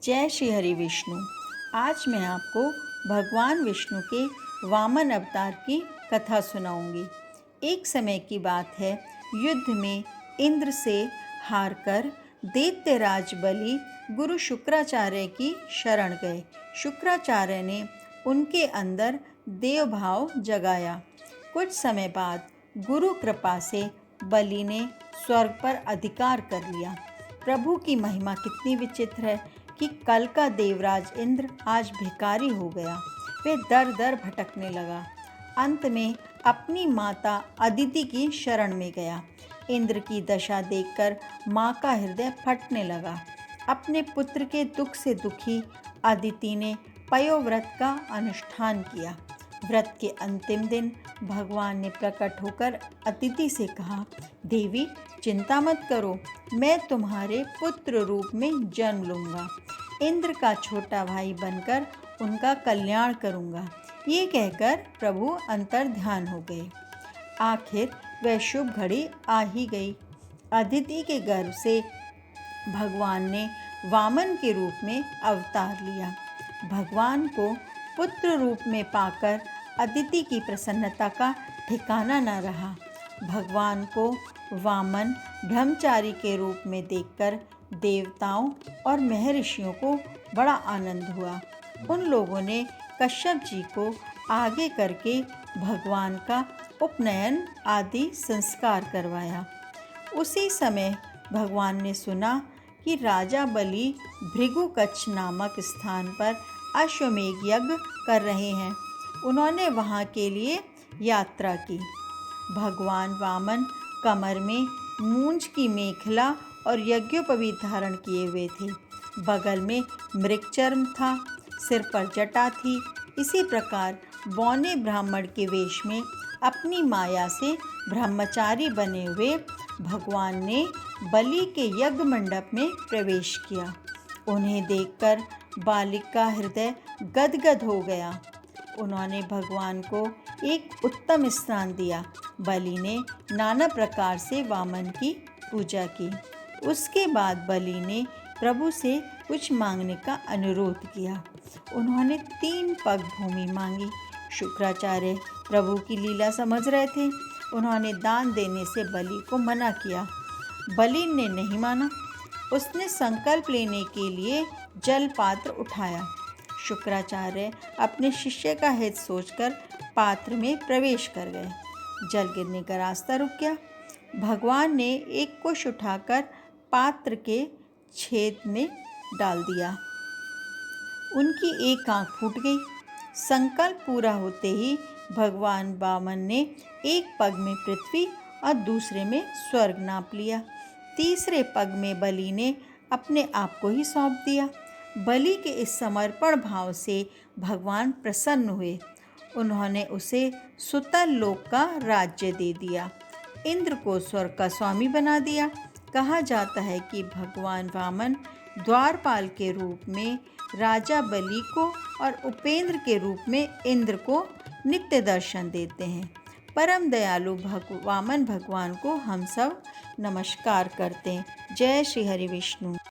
जय श्री हरि विष्णु। आज मैं आपको भगवान विष्णु के वामन अवतार की कथा सुनाऊंगी। एक समय की बात है, युद्ध में इंद्र से हारकर दैत्यराज बलि गुरु शुक्राचार्य की शरण गए। शुक्राचार्य ने उनके अंदर देवभाव जगाया। कुछ समय बाद गुरु कृपा से बलि ने स्वर्ग पर अधिकार कर लिया। प्रभु की महिमा कितनी विचित्र है कि कल का देवराज इंद्र आज भिखारी हो गया। वे दर दर भटकने लगा। अंत में अपनी माता अदिति की शरण में गया। इंद्र की दशा देखकर माँ का हृदय फटने लगा। अपने पुत्र के दुख से दुखी अदिति ने पयोव्रत का अनुष्ठान किया। व्रत के अंतिम दिन भगवान ने प्रकट होकर अदिति से कहा, देवी चिंता मत करो, मैं तुम्हारे पुत्र रूप में जन्म लूँगा। इंद्र का छोटा भाई बनकर उनका कल्याण करूँगा। ये कहकर प्रभु अंतर ध्यान हो गए। आखिर वह शुभ घड़ी आ ही गई। अदिति के गर्भ से भगवान ने वामन के रूप में अवतार लिया। भगवान को पुत्र रूप में पाकर अदिति की प्रसन्नता का ठिकाना न रहा। भगवान को वामन ब्रह्मचारी के रूप में देखकर देवताओं और महर्षियों को बड़ा आनंद हुआ। उन लोगों ने कश्यप जी को आगे करके भगवान का उपनयन आदि संस्कार करवाया। उसी समय भगवान ने सुना कि राजा बलि भृगुकच्छ नामक स्थान पर अश्वमेघ यज्ञ कर रहे हैं। उन्होंने वहाँ के लिए यात्रा की। भगवान वामन कमर में मूंज की मेखला और यज्ञोपवीत धारण किए हुए थे। बगल में मृगचर्म था, सिर पर जटा थी। इसी प्रकार बौने ब्राह्मण के वेश में अपनी माया से ब्रह्मचारी बने हुए भगवान ने बलि के यज्ञ मंडप में प्रवेश किया। उन्हें देखकर बालिक का हृदय गदगद हो गया। उन्होंने भगवान को एक उत्तम स्थान दिया। बलि ने नाना प्रकार से वामन की पूजा की। उसके बाद बलि ने प्रभु से कुछ मांगने का अनुरोध किया। उन्होंने 3 पग भूमि मांगी। शुक्राचार्य प्रभु की लीला समझ रहे थे। उन्होंने दान देने से बलि को मना किया। बलि ने नहीं माना। उसने संकल्प लेने के लिए जल पात्र उठाया। शुक्राचार्य अपने शिष्य का हित सोचकर पात्र में प्रवेश कर गए। जल गिरने का रास्ता रुक गया। भगवान ने एक कुश उठाकर पात्र के छेद में डाल दिया। उनकी एक आंख फूट गई। संकल्प पूरा होते ही भगवान वामन ने एक पग में पृथ्वी और दूसरे में स्वर्ग नाप लिया। तीसरे पग में बलि ने अपने आप को ही सौंप दिया। बलि के इस समर्पण भाव से भगवान प्रसन्न हुए। उन्होंने उसे सुतल लोक का राज्य दे दिया। इंद्र को स्वर्ग का स्वामी बना दिया। कहा जाता है कि भगवान वामन द्वारपाल के रूप में राजा बलि को और उपेंद्र के रूप में इंद्र को नित्य दर्शन देते हैं। परम दयालु वामन भगवान को हम सब नमस्कार करते हैं। जय श्री हरि विष्णु।